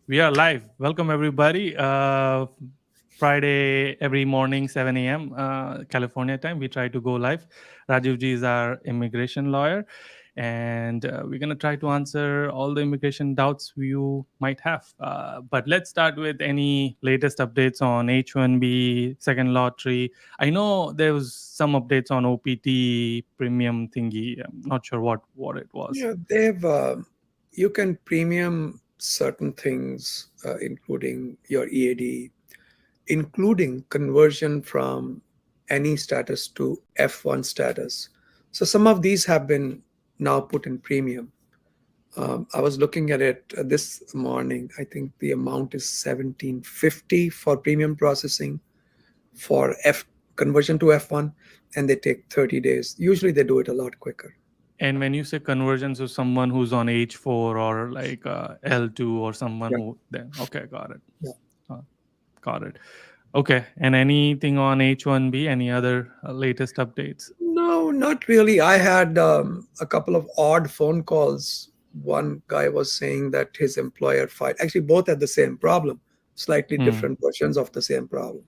We are live. Welcome, everybody. Friday, every morning, 7 a.m. California time, we try to go live. Rajiv ji is our immigration lawyer, and we're going to try to answer all the immigration doubts you might have. But let's start with any latest updates on H1B, second lottery. I know there was some updates on OPT premium thingy. I'm not sure what it was. Yeah, you can premium certain things, including your EAD, including conversion from any status to F1 status. So some of these have been now put in premium. I was looking at it this morning. I think the amount is 1750 for premium processing for F conversion to F1, and they take 30 days. Usually they do it a lot quicker. And when you say conversions of someone who's on H4 or like L2 or someone Yeah. who then okay, got it. Yeah. Uh, got it. Okay. And anything on H1B? Any other latest updates? No, not really. I had a couple of odd phone calls. One guy was saying that his employer filed, actually, both had the same problem, slightly Hmm. different versions of the same problem.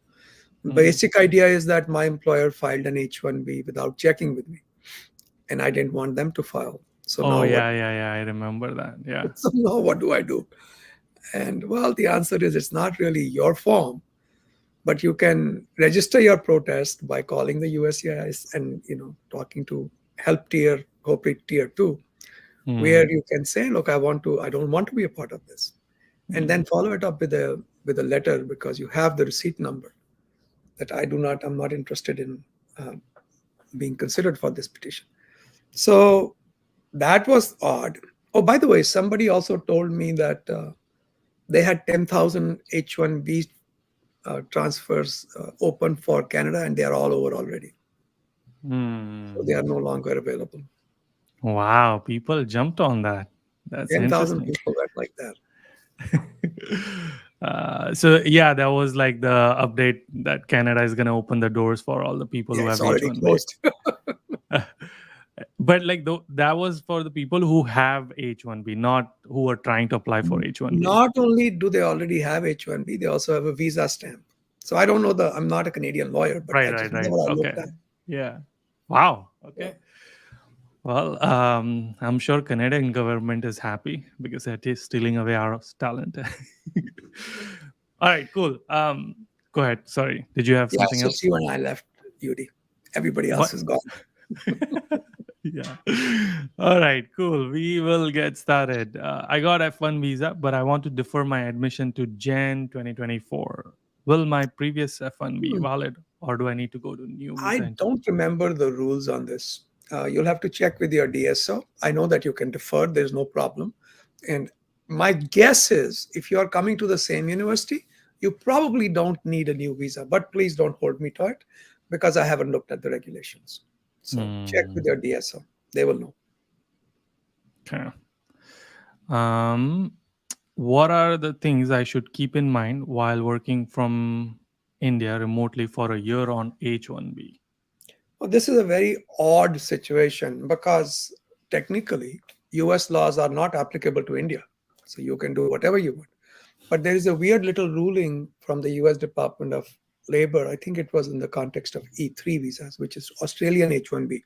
Hmm. Basic idea is that my employer filed an H1B without checking with me, and I didn't want them to file. So Oh now what? yeah, yeah, yeah. I remember that. Yeah. So now what do I do? And well, the answer is it's not really your form, but you can register your protest by calling the USCIS and talking to help tier, corporate tier 2, where Hmm. you can say, look, I don't want to be a part of this, and Hmm. then follow it up with a letter because you have the receipt number that I'm not interested in uh, being considered for this petition. So that was odd. Oh, by the way, somebody also told me that they had 10,000 H1B transfers open for Canada, and they are all over already. So Hmm. they are no longer available. Wow, people jumped on that. That's 10,000 interesting. people went like that. So yeah, that was like the update that Canada is gonna open the doors for all the people Yeah, who it's have already H1B. closed. But like that was for the people who have H1B, not who are trying to apply for H1B. Not only do they already have H1B, they also have a visa stamp. So I don't know I'm not a Canadian lawyer, but Right, I right, just know right. what I looked Okay. at. Yeah. Wow. Yeah. Okay. Well, I'm sure Canadian government is happy because it is stealing away our talent. All right, cool. Go ahead. Sorry. Did you have Yeah, something so else? see when I left UD, everybody else What? is gone. Yeah. All right, cool. We will get started. I got F1 visa, but I want to defer my admission to Jan 2024. Will my previous F1 be Hmm. valid or do I need to go to new I visa entity? don't remember the rules on this. You'll have to check with your DSO. I know that you can defer, there's no problem. And my guess is if you are coming to the same university, you probably don't need a new visa, but please don't hold me to it because I haven't looked at the regulations. So check with Hmm. your DSO, they will know. Okay. Um, what are the things I should keep in mind while working from India remotely for a year on H1B? Well, this is a very odd situation because technically US laws are not applicable to India. So you can do whatever you want. But there is a weird little ruling from the US Department of Labor. I think it was in the context of E3 visas, which is Australian H1B,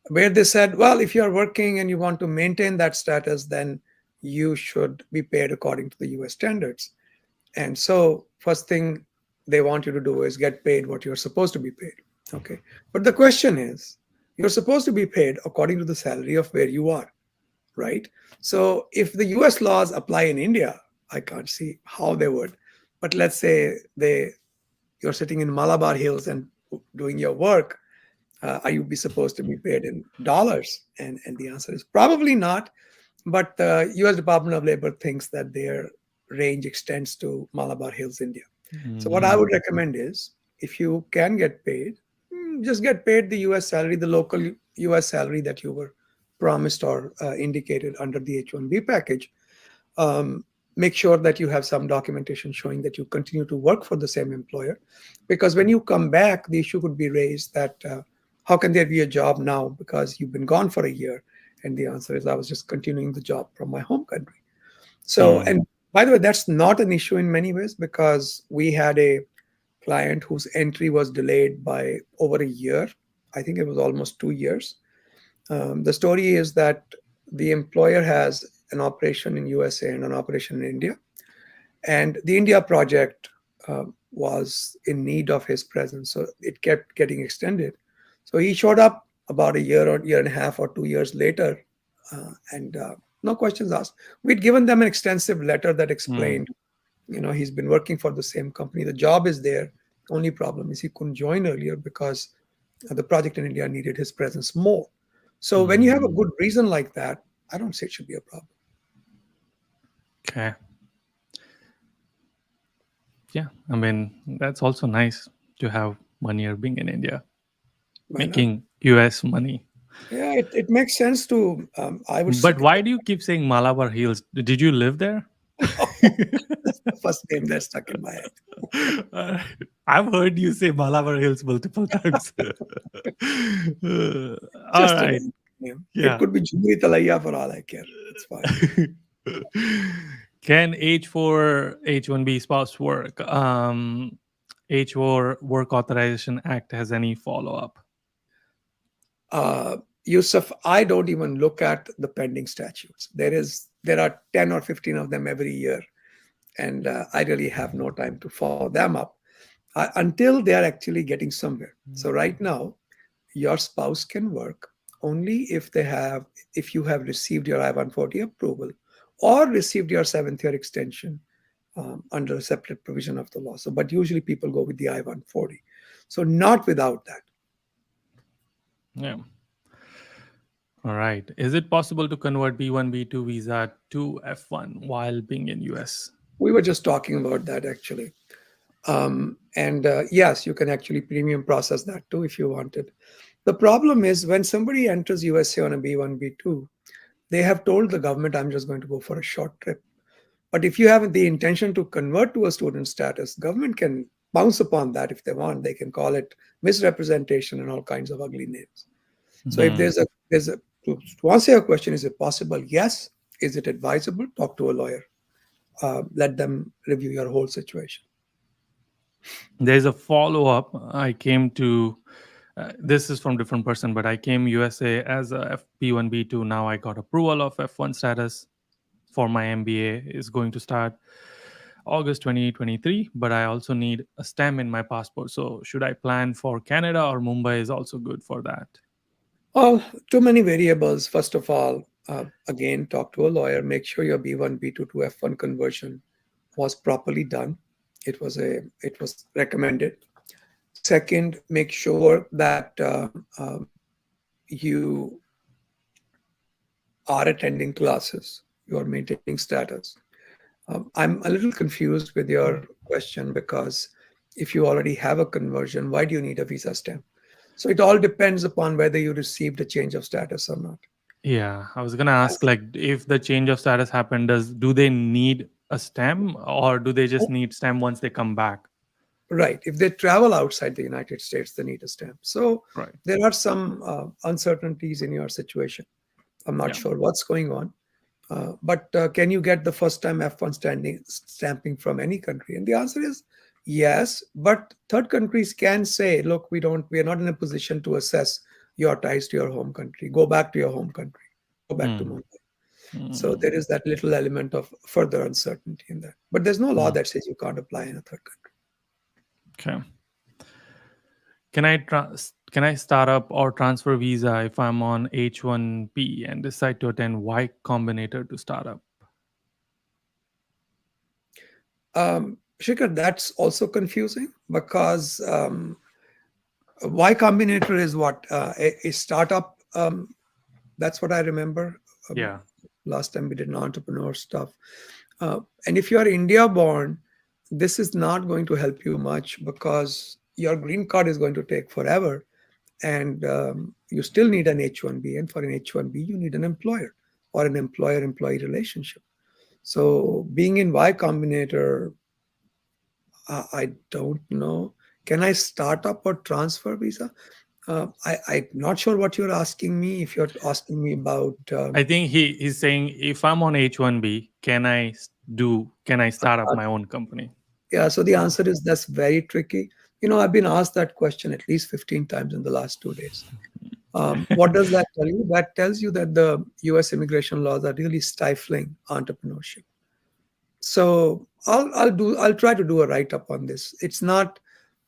where they said, well, if you're working and you want to maintain that status, then you should be paid according to the US standards. And so, first thing they want you to do is get paid what you're supposed to be paid. Okay. But the question is, you're supposed to be paid according to the salary of where you are, right? So if the US laws apply in India, I can't see how they would. But let's say you're sitting in Malabar Hills and doing your work, are you be supposed to be paid in dollars? And the answer is probably not. But the US Department of Labor thinks that their range extends to Malabar Hills, India. So what I would Hmm. recommend is if you can get paid, just get paid the US salary, the local US salary that you were promised or indicated under the H1B package. Um, Make sure that you have some documentation showing that you continue to work for the same employer. Because when you come back, the issue could be raised that how can there be a job now because you've been gone for a year? And the answer is I was just continuing the job from my home country. So, Hmm. and By the way, that's not an issue in many ways because we had a client whose entry was delayed by over a year. I think it was almost 2 years. The story is that the employer has an operation in USA and an operation in India, and the India project was in need of his presence, so it kept getting extended. So he showed up about a year or year and a half or 2 years later, and no questions asked. We'd given them an extensive letter that Hmm. explained, he's been working for the same company. The job is there. Only problem is he couldn't join earlier because the project in India needed his presence more. So when you have a Hmm. good reason like that, I don't say it should be a problem. Okay. Yeah. I mean, that's also nice to have 1 year being in India, Why not? making US money. Yeah, it makes sense to, I would say, But why do you keep saying Malabar Hills? Did you live there? that's the first name that stuck in my head. Uh, I've heard you say Malabar Hills multiple times. All Just a right. name. It Yeah. could be Jumri Talaya for all I care. It's fine. Can H4 H1B spouse work? H4 Work Authorization Act has any follow up? Yusuf, I don't even look at the pending statutes. There are 10 or 15 of them every year, and I really have no time to follow them up until they are actually getting somewhere. So right now, your spouse can work only if you have received your I-140 approval or received your seventh year extension under a separate provision of the law. So, but usually people go with the I-140. So not without that. Yeah. All right. Is it possible to convert B1, B2 visa to F1 while being in US? We were just talking about that actually. And yes, you can actually premium process that too if you wanted. The problem is when somebody enters USA on a B1, B2, they have told the government, I'm just going to go for a short trip. But if you have the intention to convert to a student status, government can bounce upon that if they want. They can call it misrepresentation and all kinds of ugly names. So if Hmm. there's a to answer your question, is it possible? Yes. Is it advisable? Talk to a lawyer. Let them review your whole situation. There's a follow up. I came to this is from different person, but I came USA as a FP1 B2. Now I got approval of F1 status for my MBA is going to start August 2023, but I also need a stamp in my passport. So should I plan for Canada or Mumbai is also good for that? Oh, too many variables. First of all, again, talk to a lawyer. Make sure your B1, B2 to F1 conversion was properly done. It was recommended. Second, make sure that you are attending classes, you are maintaining status. I'm a little confused with your question because if you already have a conversion, why do you need a visa stamp? So it all depends upon whether you received a change of status or not. Yeah, I was gonna ask like if the change of status happened, do they need a stamp or do they just need stamp once they come back? Right. If they travel outside the United States, they need a stamp. So Right. there are some uncertainties in your situation. I'm not Yeah. sure what's going on. But can you get the first time F1 stamping from any country? And the answer is yes. But third countries can say, look, we are not in a position to assess your ties to your home country. Go back to your home country. Go back to Hmm. Mumbai. So Hmm. there is that little element of further uncertainty in that. But there's no law Hmm. that says you can't apply in a third country. Okay. Can I start up or transfer visa if I'm on H1B and decide to attend Y Combinator to start up? Shikhar, that's also confusing because Y Combinator is what? A startup. That's what I remember. Um, Yeah. Last time we did an entrepreneur stuff. And if you are India born, this is not going to help you much because your green card is going to take forever. And you still need an H1B. And for an H1B, you need an employer or an employer employee relationship. So being in Y Combinator, I don't know. Can I start up or transfer visa? I'm not sure what you're asking me. If you're asking me about I think he's saying if I'm on H1B, can I do? Can I start up my own company? Yeah, so the answer is that's very tricky. I've been asked that question at least 15 times in the last 2 days. What does that tell you? That tells you that the US immigration laws are really stifling entrepreneurship. So I'll try to do a write up on this. It's not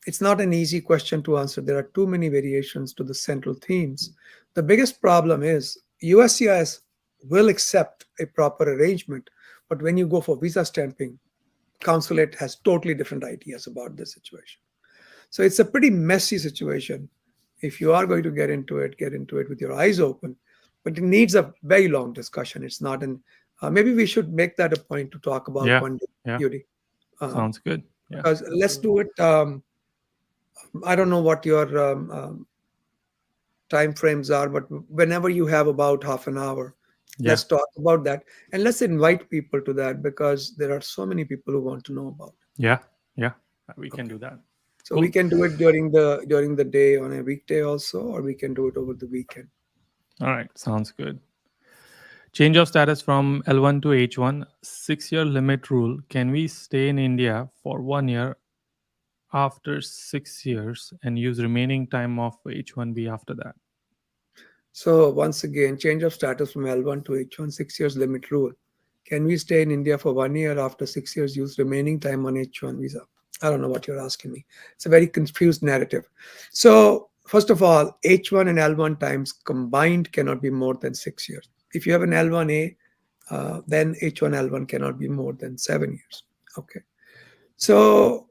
an easy question to answer. There are too many variations to the central themes. The biggest problem is USCIS will accept a proper arrangement, but when you go for visa stamping, consulate has totally different ideas about the situation. So it's a pretty messy situation. If you are going to get into it with your eyes open, but it needs a very long discussion. It's not an maybe we should make that a point to talk about Yeah, one day, yeah, Yuri. sounds good. Yeah, Because let's do it. I don't know what your time frames are, but whenever you have about half an hour, yeah, let's talk about that and let's invite people to that because there are so many people who want to know about yeah, yeah. We it. can Okay. do that. So we Cool. can do it during the day on a weekday also, or we can do it over the weekend. All right, sounds good. Change of status from L1 to H1, 6 year limit rule. Can we stay in India for 1 year after 6 years and use remaining time of H1B after that? So once again, change of status from L1 to H1, 6 years limit rule. Can we stay in India for 1 year after 6 years, use remaining time on H1 visa? I don't know what you're asking me. It's a very confused narrative. So first of all, H1 and L1 times combined cannot be more than 6 years. If you have an L1A, then H1 L1 cannot be more than 7 years. Okay. So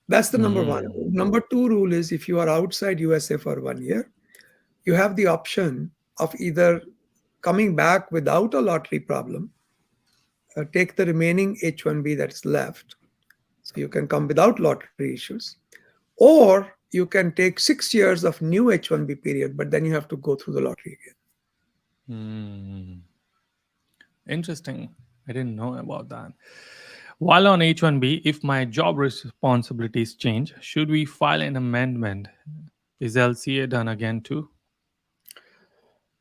that's the number one. Mm. Number two rule is if you are outside USA for 1 year, you have the option of either coming back without a lottery problem, take the remaining H1B that's left. So you can come without lottery issues, or you can take 6 years of new H1B period, but then you have to go through the lottery again. Mm. Interesting. I didn't know about that. While on H1B, if my job responsibilities change, should we file an amendment? Is LCA done again too?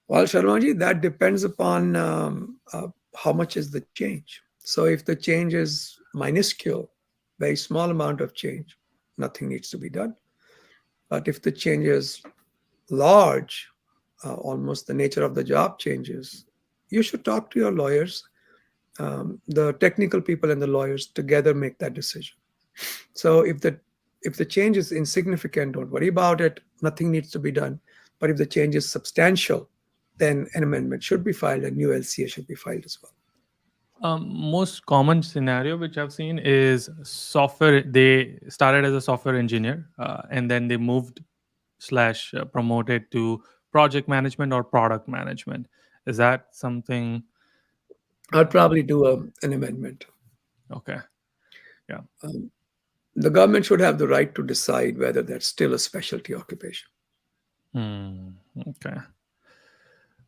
Well, Sharmaji, that depends upon how much is the change. So if the change is minuscule, very small amount of change, nothing needs to be done. But if the change is large, almost the nature of the job changes, you should talk to your lawyers. The technical people and the lawyers together make that decision. So if the change is insignificant, don't worry about it. Nothing needs to be done. But if the change is substantial, then an amendment should be filed and new LCA should be filed as well. Most common scenario which I've seen is software. They started as a software engineer and then they moved slash promoted to project management or product management. Is that something? I'll probably do an amendment. Okay. Yeah. Um, the government should have the right to decide whether that's still a specialty occupation. Hmm. Okay.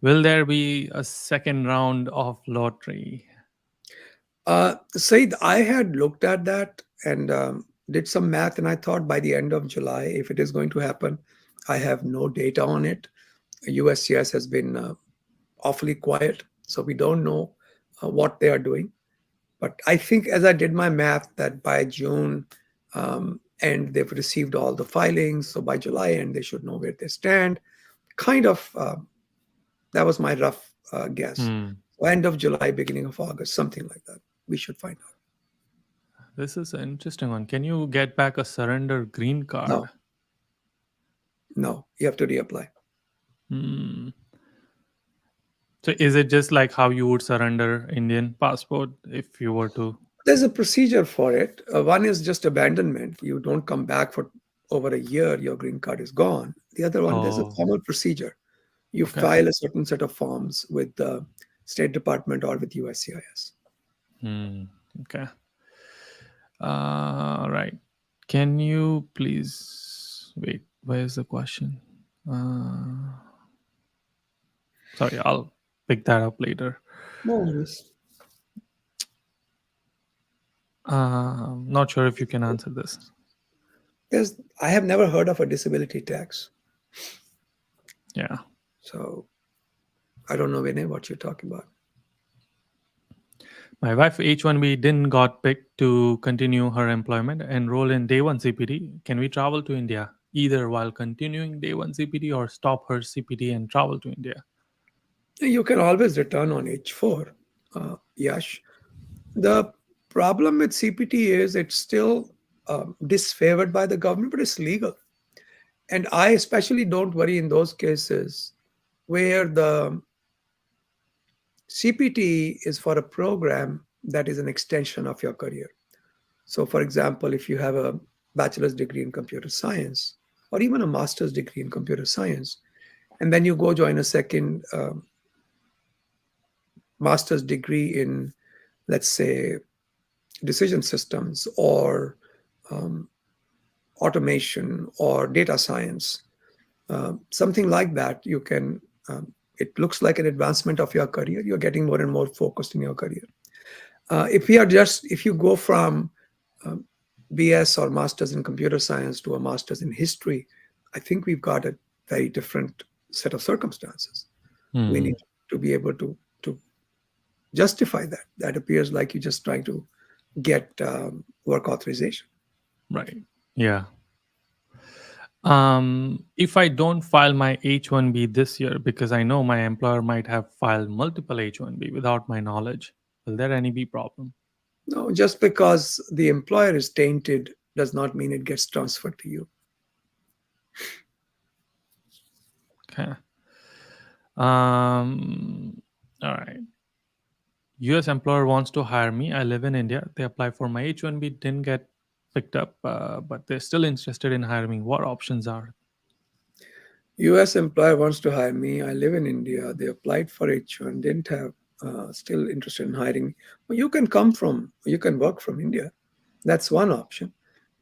Will there be a second round of lottery? Said, I had looked at that and did some math, and I thought by the end of July, if it is going to happen, I have no data on it. USCIS has been awfully quiet, so we don't know what they are doing. But I think as I did my math, that by June and they've received all the filings, so by July end they should know where they stand. Kind of that was my rough guess. Hmm. So end of July, beginning of August, something like that. We should find out. This is an interesting one. Can you get back a surrender green card? No, no, you have to reapply. Hmm. So is it just like how you would surrender Indian passport if you were to? There's a procedure for it. One is just abandonment. You don't come back for over a year, your green card is gone. The other one, there's a Oh, formal procedure. You okay. file a certain set of forms with the State Department or with USCIS. Hmm. Okay. Right. Can you please wait? Where's the question? Uh, Sorry, I'll pick that up later. No worries. Not sure if you can answer this. I have never heard of a disability tax, Yeah. so I don't know, Vinay, what you're talking about. My wife H1B didn't got picked to continue her employment, enroll in day one CPD. Can we travel to India either while continuing day one CPD or stop her CPD and travel to India? You can always return on H4. Yash, the problem with CPT is it's still disfavored by the government, but it's legal. And I especially don't worry in those cases where the CPT is for a program that is an extension of your career. So, for example, if you have a bachelor's degree in computer science or even a master's degree in computer science, and then you go join a second master's degree in, let's say, decision systems or um, automation or data science, something like that, you can. It looks like an advancement of your career. You're getting more and more focused in your career. If you go from um, BS or masters in computer science to a masters in history, I think we've got a very different set of circumstances. We Hmm. need to be able to justify that. That appears like you're just trying to get work authorization. Right. Yeah. If I don't file my H1B this year because I know my employer might have filed multiple H1B without my knowledge, will there any be problem? No, just because the employer is tainted does not mean it gets transferred to you. Okay. All right. US employer wants to hire me. I live in India. They apply for my H1B, didn't get picked up, but they're still interested in hiring me. What options are? US employer wants to hire me. I live in India. They applied for H1, didn't have, still interested in hiring me. Well, you can work from India. That's one option.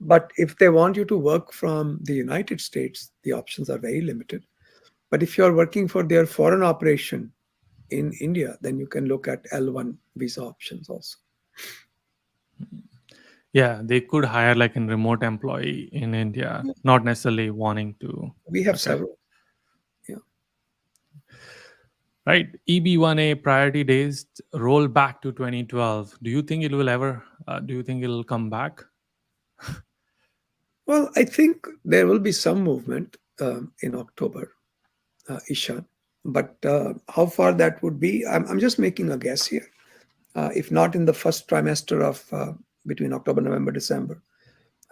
But if they want you to work from the United States, the options are very limited. But if you're working for their foreign operation in India, then you can look at L1 visa options also. Yeah, they could hire like a remote employee in India, Yeah, not necessarily wanting to. we have Okay. several. Yeah. Right. EB1A priority days roll back to 2012. Do you think it will ever, do you think it'll come back? Well, I think there will be some movement in October, Ishan. But how far that would be, I'm just making a guess here. If not in the first trimester of between October, November, December,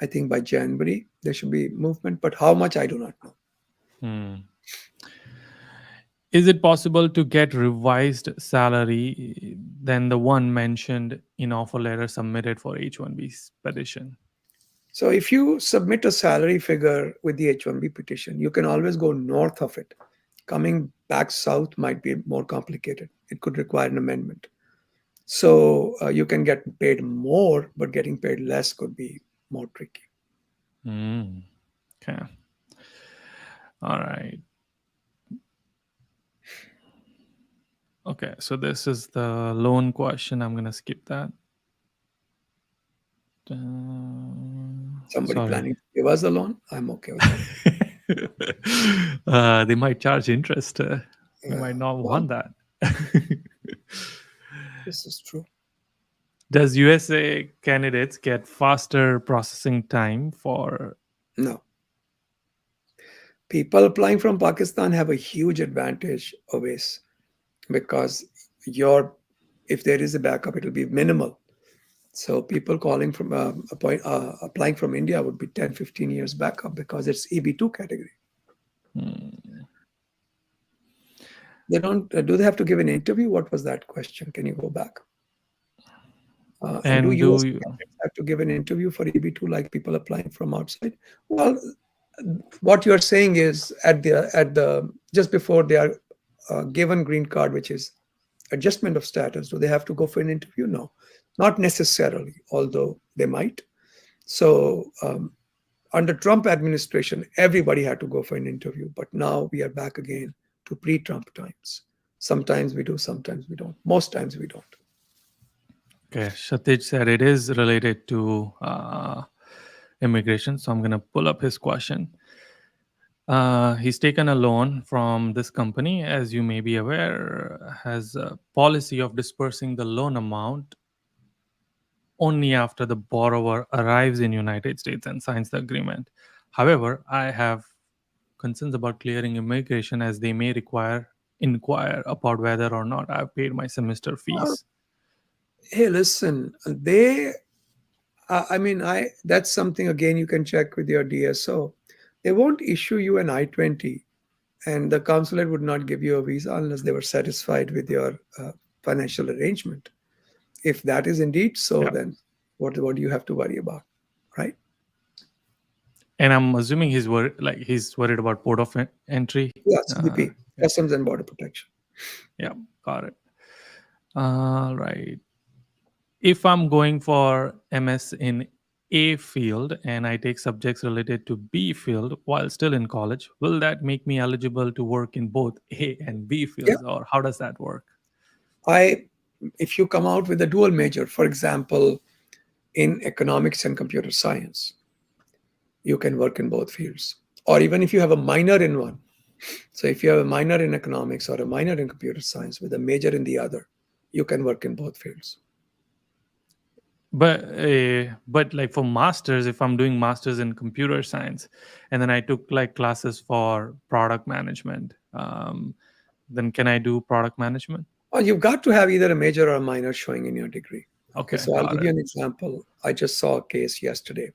I think by January there should be movement. But how much, I do not know. Hmm. Is it possible to get revised salary than the one mentioned in offer letter submitted for H1B petition? So if you submit a salary figure with the H1B petition, you can always go north of it. Coming back south might be more complicated. It could require an amendment. So you can get paid more, but getting paid less could be more tricky. Hmm. Okay. All right. Okay. So this is the loan question. I'm going to skip that. Somebody Sorry. planning to give us a loan, I'm okay with that. They might charge interest. We Yeah. might not Well, want that. this is true. Does USA candidates get faster processing time for? No. People applying from Pakistan have a huge advantage always because your if there is a backup, it will be minimal. So people calling from applying from India would be 10, 15 years backup because it's EB2 category. Hmm. They don't, do they have to give an interview? What was that question? Can you go back? And do And do US you? candidates have to give an interview for EB2 like people applying from outside? Well, what you're saying is at the just before they are given green card, which is adjustment of status, do they have to go for an interview? No, not necessarily, although they might. So under Trump administration, everybody had to go for an interview, but now we are back again to pre-Trump times. Sometimes we do, sometimes we don't. Most times we don't. Okay, Satish said it is related to immigration, so I'm gonna pull up his question. He's taken a loan from this company, as you may be aware, has a policy of dispersing the loan amount only after the borrower arrives in United States and signs the agreement. However, I have concerns about clearing immigration as they may require inquire about whether or not I've paid my semester Well, fees. hey, listen, I that's something again you can check with your DSO. They won't issue you an I-20, and the consulate would not give you a visa unless they were satisfied with your financial arrangement. If that is indeed so, Yeah. then what do you have to worry about, right? And I'm assuming he's worried about port of entry. Yeah, Uh, CBP, yeah, Customs and Border Protection. yeah, got it. All right. If I'm going for MS in A field and I take subjects related to B field while still in college, will that make me eligible to work in both A and B Yeah, fields, or how does that work? I if you come out with a dual major, for example, in economics and computer science, you can work in both fields. Or even if you have a minor in one. So if you have a minor in economics or a minor in computer science with a major in the other, you can work in both fields. But like for masters, if I'm doing masters in computer science, and then I took like classes for product management, then can I do product management? Or you've got to have either a major or a minor showing in your degree. Okay, Okay, so I'll got give you it. an example. I just saw a case yesterday.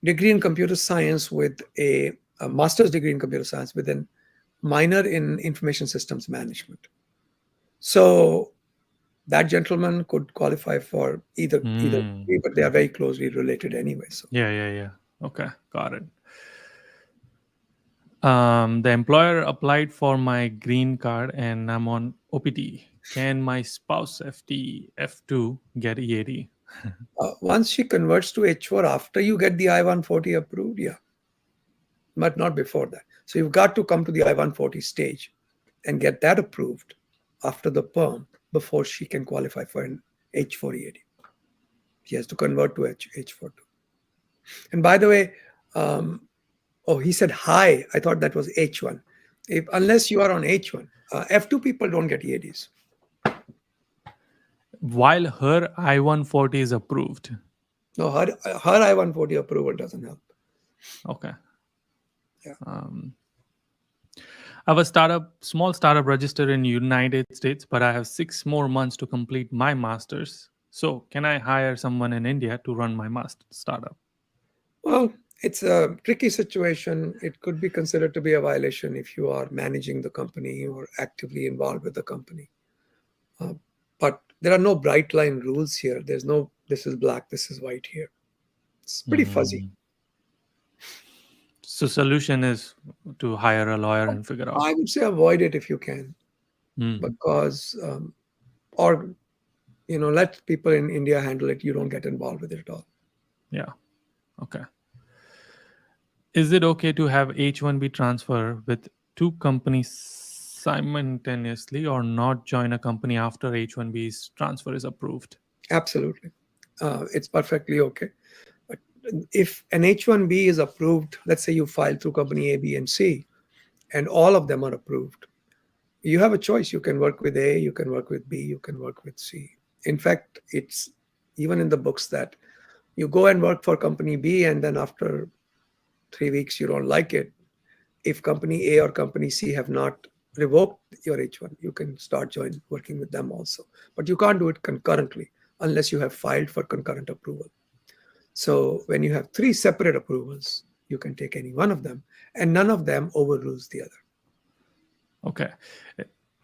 Degree in computer science with a master's degree in computer science with a minor in information systems management. So that gentleman could qualify for either Hmm. degree, but they are very closely related anyway. So Yeah, yeah, yeah. Okay, got it. The employer applied for my green card and I'm on OPT. Can my spouse FT F2 get EAD? once she converts to H4 after you get the I-140 approved, yeah, but not before that. So you've got to come to the I-140 stage and get that approved after the perm before she can qualify for an H4 EAD. She has to convert to H4 too. And by the way, um, oh, he said hi. I thought that was H1. Unless you are on H1, F2 people don't get EADs. While her I-140 is approved. No, her I-140 approval doesn't help. Okay. Yeah. Um, I have a small startup registered in United States, but I have 6 more months to complete my master's. So, can I hire someone in India to run my master startup? Well, it's a tricky situation. It could be considered to be a violation if you are managing the company or actively involved with the company. Uh, but there are no bright line rules here. There's no this is black, this is white here. It's pretty fuzzy. Hmm. So, solution is to hire a lawyer and figure out. I would say avoid it if you can, Hmm. because or let people in India handle it. You don't get involved with it at all. Yeah. Okay. Is it okay to have H1B transfer with two companies simultaneously or not join a company after H1B's transfer is approved? Absolutely, it's perfectly okay. But if an H1B is approved, let's say you file through company A, B, and C, and all of them are approved, you have a choice. You can work with A, you can work with B, you can work with C. In fact, it's even in the books that you go and work for company B, and then after 3 weeks you don't like it. If company A or company C have not revoked your H1, you can start working with them also. But you can't do it concurrently unless you have filed for concurrent approval. So when you have three separate approvals, you can take any one of them, and none of them overrules the other. Okay.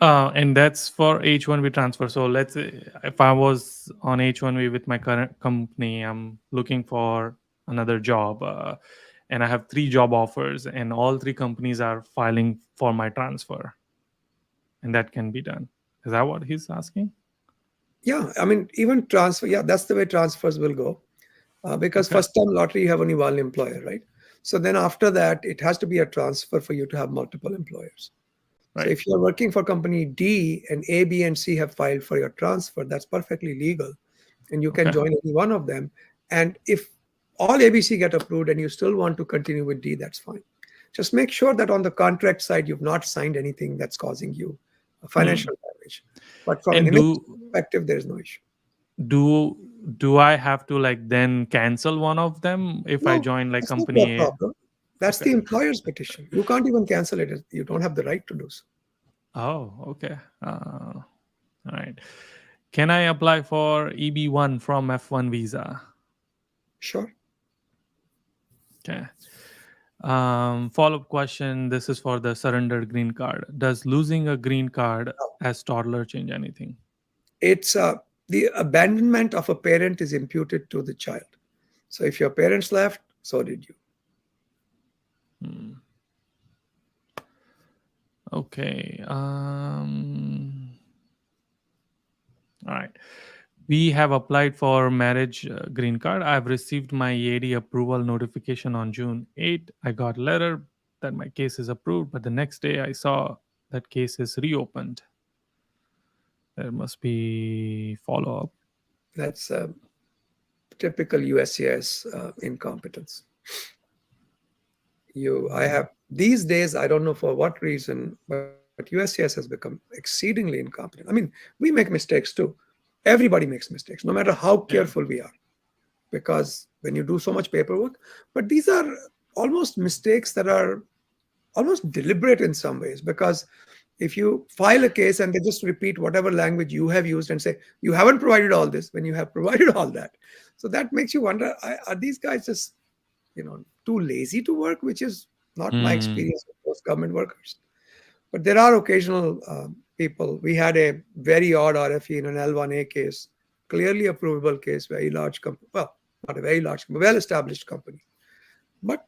And that's for H1B transfer. So let's say if I was on H1B with my current company, I'm looking for another job, and I have 3 job offers, and all 3 companies are filing for my transfer, and that can be done. Is that what he's asking? Yeah, I mean, even transfer, yeah, that's the way transfers will go. Because Okay. first time lottery, you have only one employer, right? So then after that, it has to be a transfer for you to have multiple employers. So Right. if you're working for company D and A, B, and C have filed for your transfer, that's perfectly legal. And you can Okay. join any one of them. And if all ABC get approved and you still want to continue with D, that's fine. Just make sure that on the contract side, you've not signed anything that's causing you a Hmm. financial damage. But from an And image do perspective, there is no issue. do do I have to like then cancel one of them if I No, join like that's not your company A? problem. That's Okay. the employer's petition. You can't even cancel it. You don't have the right to do so. Oh, okay. All right. Can I apply for EB1 from F1 visa? Sure. Okay. Follow-up question. This is for the surrender green card. Does losing a green card as toddler change anything? It's the abandonment of a parent is imputed to the child. So if your parents left, so did you. Hmm. Okay. All right. We have applied for marriage green card. I've received my EAD approval notification on June 8. I got a letter that my case is approved, but the next day I saw that case is reopened. There must be follow up. That's typical USCIS incompetence. I have these days, I don't know for what reason, but USCIS has become exceedingly incompetent. I mean, we make mistakes too. Everybody makes mistakes, no matter how Yeah. careful we are, because when you do so much paperwork, but these are almost mistakes that are almost deliberate in some ways, because if you file a case and they just repeat whatever language you have used and say you haven't provided all this when you have provided all that, so that makes you wonder, are these guys just too lazy to work, which is not my Hmm. experience with most government workers. But there are occasional people. We had a very odd RFE in an L1A case, clearly a provable case, very large company. Well, not a very large, well-established company. But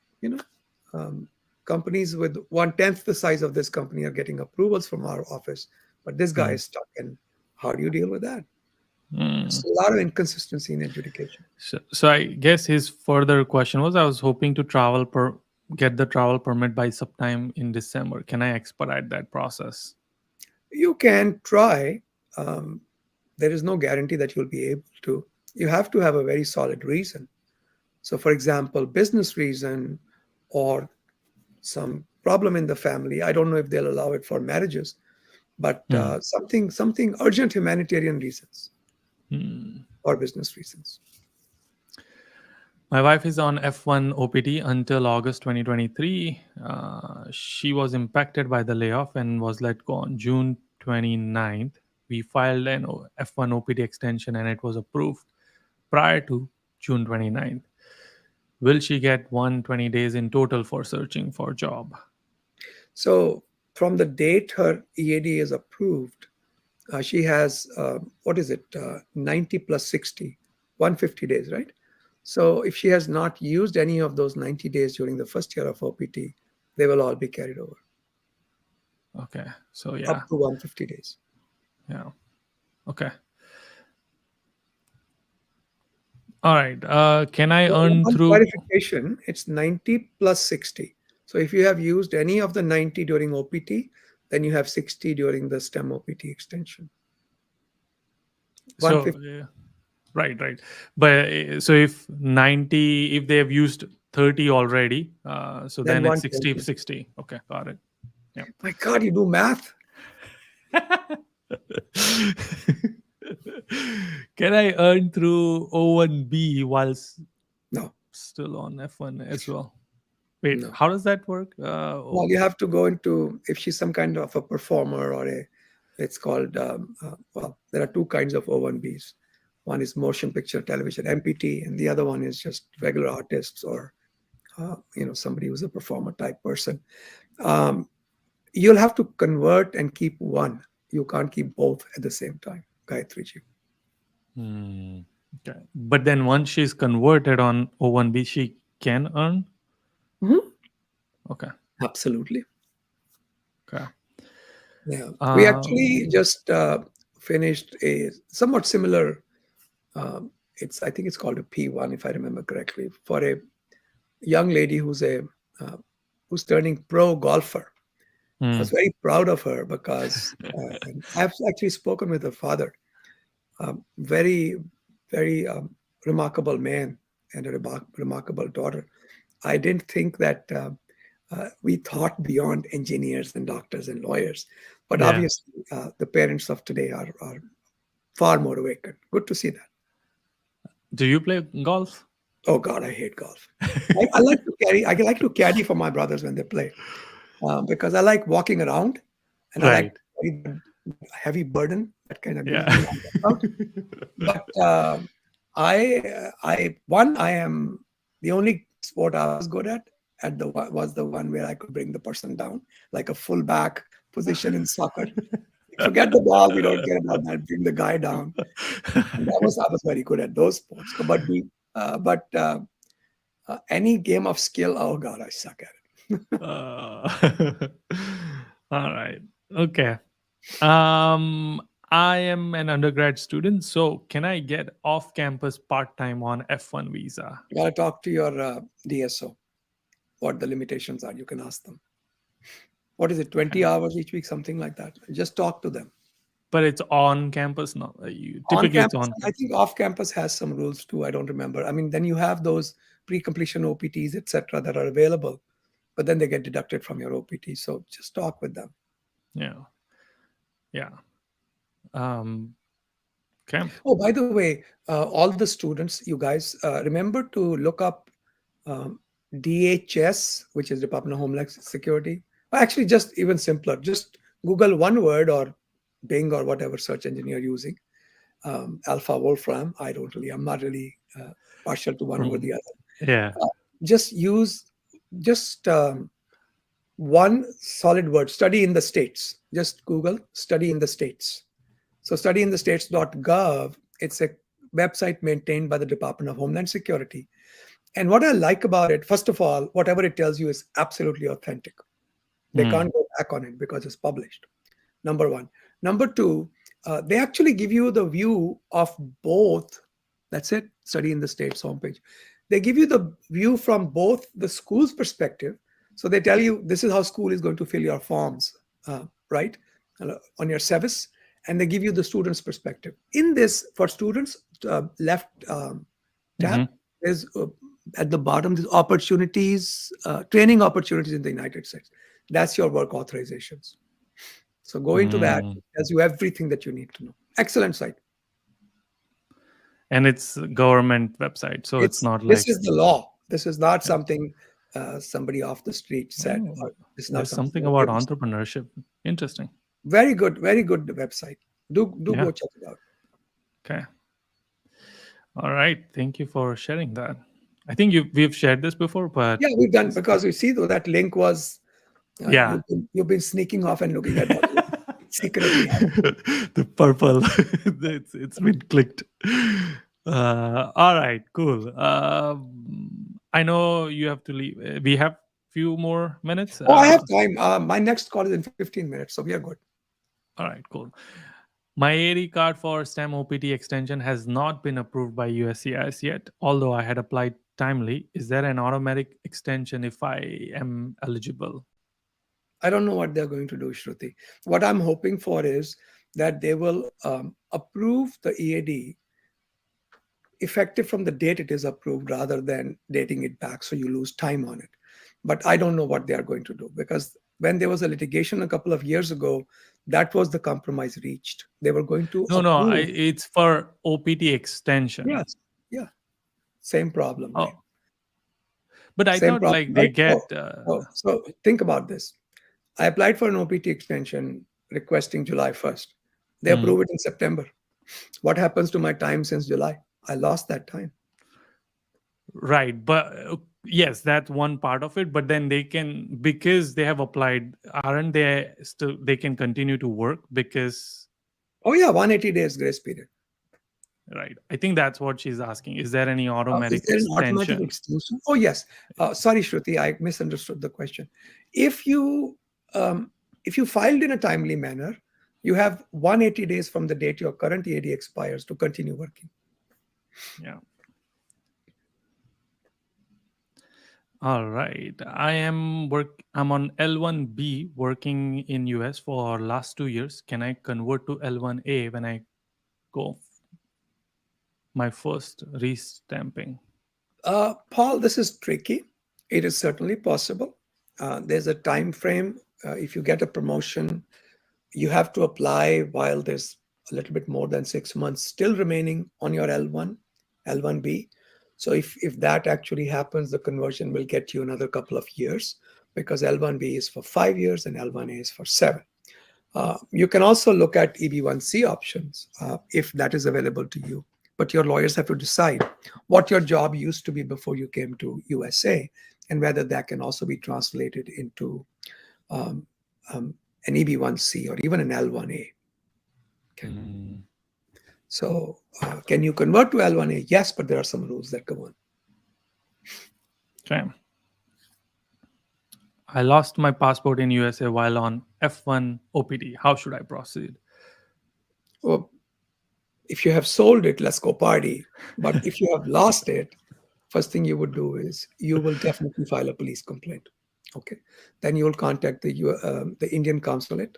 um, companies with 1/10 the size of this company are getting approvals from our office. But this guy Hmm. is stuck. And how do you deal with that? Hmm. It's a lot of inconsistency in adjudication. So I guess his further question was I was hoping to get the travel permit by sometime in December. Can I expedite that process? You can try. Um, there is no guarantee that you'll be able to. You have to have a very solid reason. So, for example, business reason or some problem in the family. I don't know if they'll allow it for marriages, but Hmm. something urgent humanitarian reasons Hmm. or business reasons. My wife is on F1 OPT until August 2023. She was impacted by the layoff and was let go on June 29th. We filed an F1 OPT extension and it was approved prior to June 29th. Will she get 120 days in total for searching for job? So, from the date her EAD is approved, she has what is it, 90 plus 60, 150 days, right? So, if she has not used any of those 90 days during the first year of OPT, they will all be carried over Okay. So yeah. up to 150 days. Yeah. Okay. All right. Can I earn One through? clarification, it's 90 plus 60. So if you have used any of the 90 during OPT, then you have 60 during the STEM OPT extension. So 150, right, right. But so if they have used 30 already, so then then it's 60, 120. 60. Okay, got it. Yeah. My God, you do math? Can I earn through O1B while No, still on F1 as well? Wait, no. how does that work? Well, you have to go into, if she's some kind of a performer or it's called, well, there are two kinds of O1Bs. One is motion picture television, MPT, and the other one is just regular artists or, somebody who's a performer type person. Um, you'll have to convert and keep one. You can't keep both at the same time, Gayatriji. Hmm, okay. But then once she's converted on O1B, she can earn? Mhm. Okay. Absolutely. Okay. Yeah. We actually Um, just finished a somewhat similar, I think it's called a P1, if I remember correctly, for a young lady uh, who's turning pro golfer. I hmm, was very proud of her because and I've actually spoken with her father. Very, very remarkable man and a remarkable daughter. I didn't think that we thought beyond engineers and doctors and lawyers, but yeah. obviously the parents of today are far more awakened. Good to see that. Do you play golf? Oh God, I hate golf. I like to carry. I like to caddy for my brothers when they play, because I like walking around, and I like Right. to carry that heavy burden that kind of gives Yeah. me my workout. But I am the only sport I was good at was the one where I could bring the person down like a fullback position in soccer. Forget the ball, we don't care about that. Bring the guy down, and I was very good at those sports. But any game of skill, oh God, I suck at it. Uh, all right. Okay. Um, I am an undergrad student, so can I get off campus part time on F1 visa? You gotta talk to your DSO. What the limitations are, you can ask them. What is it, 20 Okay. hours each week, something like that? Just talk to them. But it's on campus, no? You On typically it's campus, on I campus. think off campus has some rules too. I don't remember. I mean, then you have those pre-completion OPTs, etc., that are available, but then they get deducted from your OPT. So just talk with them. Yeah. Yeah. Um, okay. Oh, by the way, all the students, you guys, remember to look up um, DHS, which is Department of Homeland Security. Actually, just even simpler, just Google one word or Bing or whatever search engine you're using. Alpha Wolfram. I'm not really partial to one over Mm, the other. yeah. Uh, just use just one solid word, study in the states. Just Google study in the states. So studyinthestates.gov, it's a website maintained by the Department of Homeland Security. And what I like about it, first of all, whatever it tells you is absolutely authentic. They Mm, can't go back on it because it's published. Number one. Number two, they actually give you the view of both. That's it, study in the states homepage. They give you the view from both the school's perspective. So they tell you this is how school is going to fill your forms, right, on your service. And they give you the student's perspective. In this, for students, left tab, hmm there's at the bottom, there's opportunities, training opportunities in the United States. That's your work authorizations. So go into that. mm. It tells you everything that you need to know. Excellent site. And it's a government website, so it's It's not this like is the law. This is not yeah. something somebody off the street said, Oh, or this is not there's something something that about they said. entrepreneurship. Interesting. Very good website. Do Yeah. go check it out. Okay. All right. Thank you for sharing that. I think we've shared this before, but Yeah, we've done just because you see though that link was yeah. you've been sneaking off and looking at that link secretly. The purple. It's been clicked. All right. Cool. I know you have to leave. We have few more minutes. Oh, I have time. My next call is in 15 minutes, so we are good. All right. Cool. My AD card for STEM OPT extension has not been approved by USCIS yet, although I had applied timely. Is there an automatic extension if I am eligible? I don't know what they're going to do, Shruti. What I'm hoping for is that they will approve the EAD effective from the date it is approved rather than dating it back so you lose time on it. But I don't know what they are going to do because when there was a litigation a couple of years ago, that was the compromise reached. They were going to No, no, approve. it's for OPT extension. Yes. Yeah. Same problem, right? Oh, but I Same thought problem, like they right? get. So think about this. I applied for an OPT extension requesting July 1st. They Hmm. approve it in September. What happens to my time since July? I lost that time. Right, but yes, that's one part of it. But then they can, because they have applied, aren't they still? They can continue to work because Oh, yeah, 180 days grace period. right. I think that's what she's asking. Is there any Is automatic there an automatic extension? extension? Oh, yes. Sorry, Shruti, I misunderstood the question. If you um, if you filed in a timely manner, you have 180 days from the date your current EAD expires to continue working. Yeah. All right. I'm on L1B working in US for last 2 years. Can I convert to L1A when I go my first restamping? Paul, this is tricky. It is certainly possible. There's a time frame. If you get a promotion, you have to apply while there's a little bit more than 6 months still remaining on your L1. L1B. So if that actually happens, the conversion will get you another couple of years because L1B is for 5 years and L1A is for 7. You can also look at EB1C options if that is available to you. But your lawyers have to decide what your job used to be before you came to USA and whether that can also be translated into um, um, an EB1C or even an L1A. Okay. Mm. So can you convert to L1A? Yes, but there are some rules that govern. Okay. I lost my passport in USA while on F1 OPD. How should I proceed? Well, if you have sold it, let's go party. But if you have lost it, first thing you would do is you will definitely file a police complaint. Okay. Then you will contact the Indian consulate,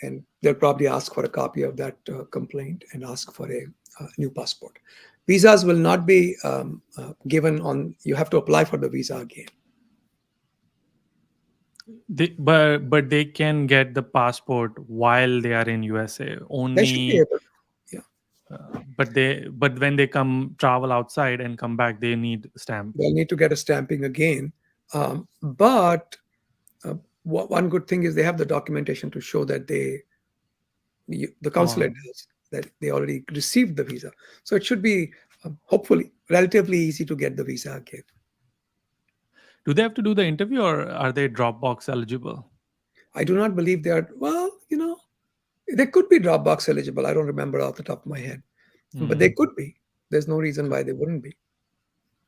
and they'll probably ask for a copy of that complaint and ask for a new passport. Visas will not be given on. You have to apply for the visa again. But they can get the passport while they are in USA They should be only. able. Yeah, But when they come travel outside and come back, they need stamp. they'll need to get a stamping again. But one good thing is they have the documentation to show that the consulate Oh, does that they already received the visa. So it should be hopefully relatively easy to get the visa again. do they have to do the interview or are they Dropbox eligible? I do not believe they are. Well, they could be Dropbox eligible. I don't remember off the top of my head, but they Hmm. could be. There's no reason why they wouldn't be.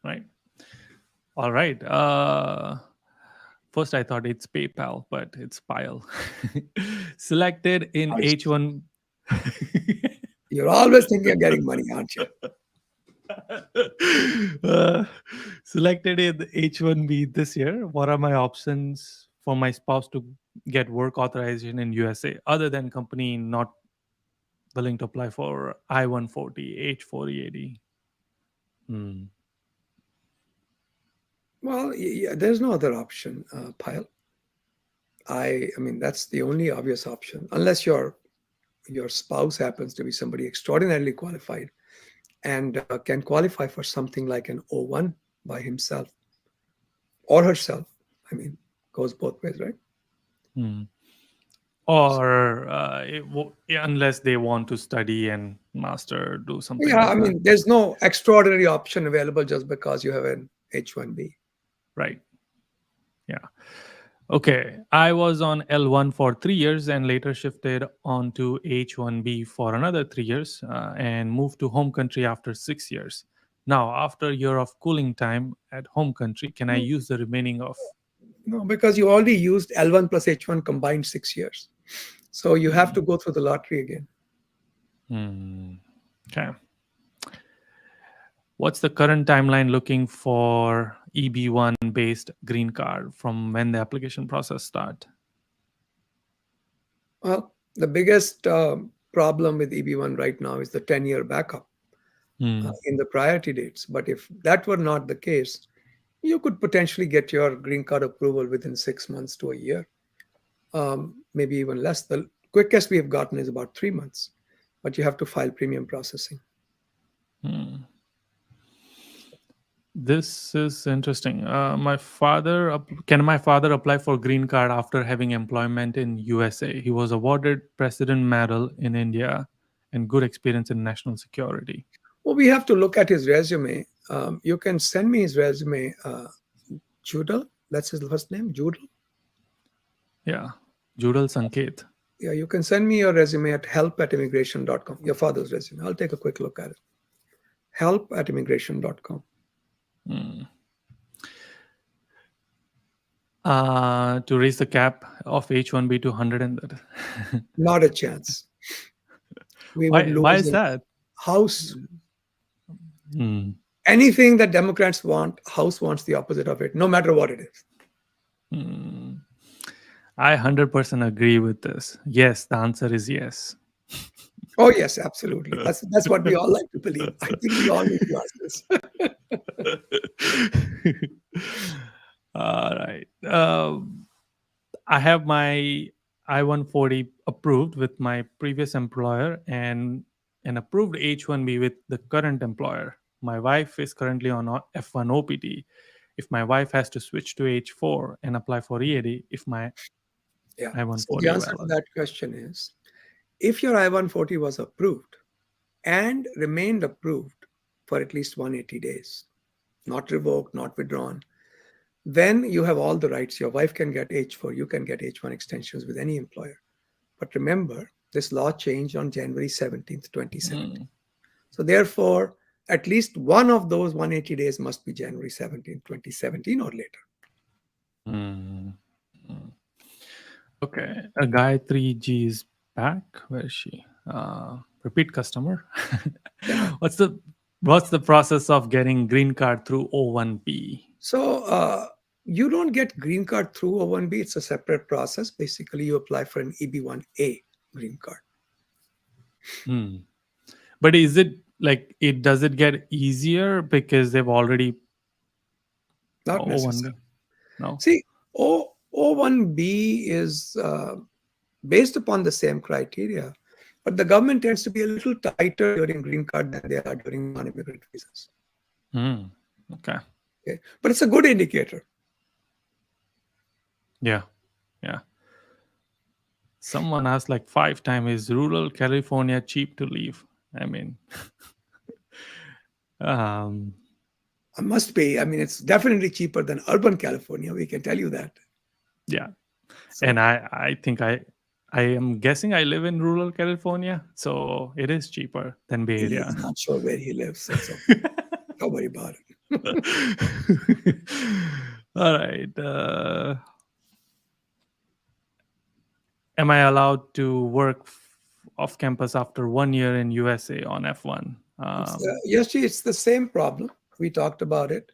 Right. All right. First, I thought it's PayPal, but it's Pile. Selected in Nice. H1. You're always thinking of getting money, aren't you? uh, Selected in H1B this year. What are my options for my spouse to get work authorization in USA other than company not willing to apply for I-140, H-4EAD? Hmm. Well, yeah, there's no other option, Pile. I mean, that's the only obvious option, unless your spouse happens to be somebody extraordinarily qualified and can qualify for something like an O1 by himself or herself. I mean, goes both ways, right? Hmm. Or yeah, unless they want to study and master, do something Yeah, I like that. mean, there's no extraordinary option available just because you have an H1B. Right. Yeah. Okay. I was on L1 for 3 years and later shifted on to H1B for another 3 years and moved to home country after 6 years. Now, after a year of cooling time at home country, can I No, use the remaining of? no, because you already used L1 plus H1 combined 6 years. So you have Hmm. to go through the lottery again. Hmm. Okay. What's the current timeline looking for EB1 based green card from when the application process start? Well, the biggest problem with EB1 right now is the 10-year backup Hmm. in the priority dates. But if that were not the case, you could potentially get your green card approval within 6 months to a year, maybe even less. The quickest we have gotten is about 3 months, but you have to file premium processing. Hmm. This is interesting. Can my father apply for green card after having employment in USA? He was awarded President Medal in India and good experience in national security. Well, we have to look at his resume. You can send me his resume, Judal. That's his first name, Judal. Yeah, Judal Sanket. Yeah, you can send me your resume at help@immigration.com, your father's resume. I'll take a quick look at it. Help@immigration.com. Hmm. To raise the cap of H1B to 100 and that. Not a chance. We would Why lose is in that? House. Hmm. Anything that Democrats want, House wants the opposite of it, no matter what it is. Hmm. I 100% agree with this. Yes, the answer is yes. Oh yes, absolutely. That's what we all like to believe. I think we all need to ask this. All right. I have my I-140 approved with my previous employer and an approved H-1B with the current employer. My wife is currently on F1 OPT. If my wife has to switch to H4 and apply for EAD, if my Yeah. So the I-140 answer to valid. that question is, if your I-140 was approved and remained approved for at least 180 days, not revoked, not withdrawn, then you have all the rights. Your wife can get H4, you can get H1 extensions with any employer. But remember, this law changed on January 17th, 2017. Mm. So therefore, at least one of those 180 days must be January 17th, 2017 or later. Mm. Mm. Okay, a guy 3G is back. Where is she? Repeat customer. Yeah. what's the what's the process of getting green card through O1B? So you don't get green card through O1B. It's a separate process. Basically, you apply for an EB1A green card. Hmm. But is it like it does it get easier because they've already Not O1B? necessary. No. See, O1B is based upon the same criteria, but the government tends to be a little tighter during green card than they are during non-immigrant visas. Hmm. Okay. Okay? But it's a good indicator. Yeah. Yeah. Someone asked like 5 times, is rural California cheap to live? I mean, um, It must be. I mean, it's definitely cheaper than urban California. We can tell you that. yeah. And So I think I am guessing I live in rural California, so it is cheaper than Bay he's Area. not sure where he lives. So it's okay. Don't worry about it. All right. Am I allowed to work off campus after 1 year in USA on F1? Yes, G, it's the same problem. We talked about it.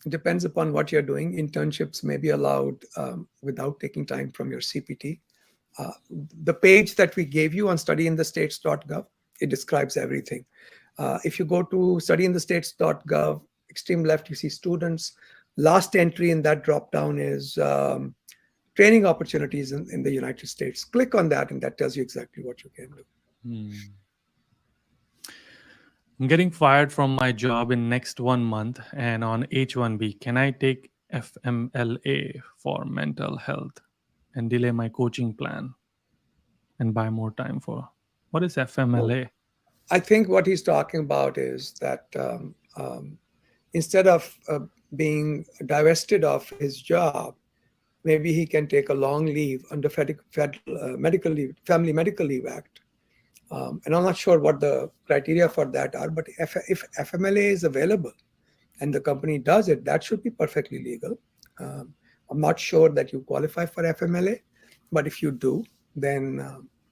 It depends upon what you're doing. Internships may be allowed without taking time from your CPT. Uh, the page that we gave you on studyinthestates.gov, it describes everything. If you go to studyinthestates.gov, extreme left, you see students. Last entry in that drop down is training opportunities in the United States. Click on that, and that tells you exactly what you can do. Hmm. I'm getting fired from my job in next 1 month and on H1B. Can I take FMLA for mental health and delay my coaching plan and buy more time for what is So FMLA? I think what he's talking about is that instead of being divested of his job, maybe he can take a long leave under federal medical leave, Family Medical Leave Act. And I'm not sure what the criteria for that are, but if FMLA is available and the company does it, that should be perfectly legal. Um, I'm not sure that you qualify for FMLA, but if you do, then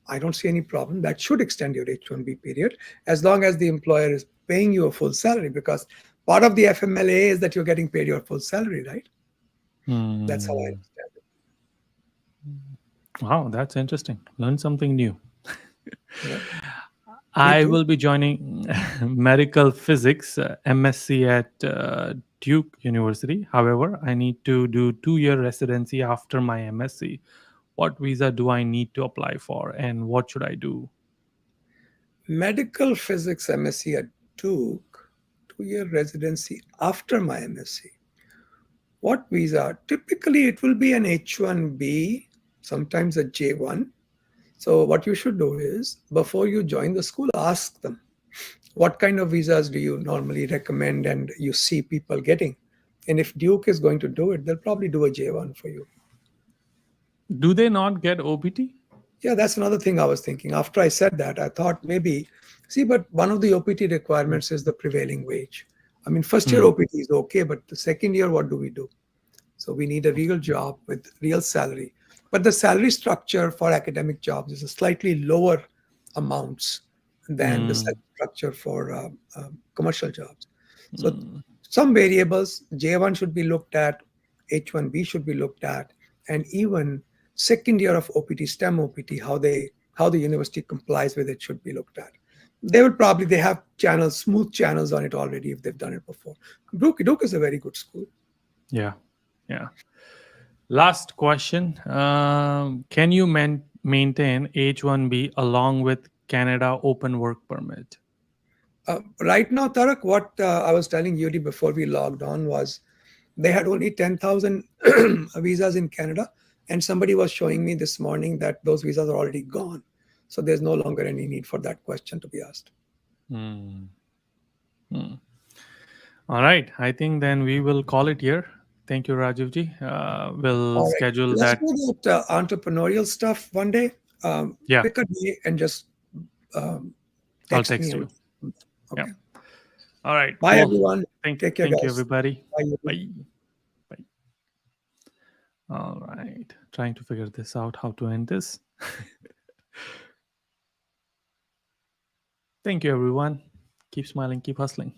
I don't see any problem. That should extend your H1B period as long as the employer is paying you a full salary, because part of the FMLA is that you're getting paid your full salary, right? That's how I Hmm. understand it. Wow, that's interesting. Learn something new. Yeah, me I too. will be joining medical physics MSc at Duke University. However, I need to do 2 year residency after my MSc. What visa do I need to apply for, and what should I do? Medical physics MSc at Duke, 2 year residency after my MSc. What visa? Typically, it will be an H1B, sometimes a J1. So, what you should do is before you join the school, ask them what kind of visas do you normally recommend and you see people getting. And if Duke is going to do it, they'll probably do a J1 for you. Do they not get OPT? Yeah, that's another thing I was thinking. After I said that, I thought maybe, see, but one of the OPT requirements is the prevailing wage. I mean, first year Hmm. OPT is okay, but the second year, what do we do? So we need a real job with real salary. But the salary structure for academic jobs is a slightly lower amounts than the Hmm. salary structure for commercial jobs. So Hmm. some variables, J1 should be looked at, H1B should be looked at, and even second year of OPT, STEM OPT, how the university complies with it should be looked at. They have channels, smooth channels on it already if they've done it before. Duke is a very good school. Yeah. Yeah. Last question. Can you maintain H1B along with Canada open work permit? Right now, Tarak, what I was telling Yuri before we logged on was they had only 10,000 visas in Canada, and somebody was showing me this morning that those visas are already gone. So there's no longer any need for that question to be asked. Hmm. Hmm. All right. I think then we will call it here. Thank you, Rajivji. We'll All right, schedule let's that. do that entrepreneurial stuff one day. Yeah, Pick a day and just um, I'll text me text or you. Yeah. okay. All right. Bye, Cool. everyone. Thank Take care, thank you, guys. everybody. Bye. Yuri. Bye. Bye. All right. Trying to figure this out, how to end this. Thank you, everyone. Keep smiling, keep hustling.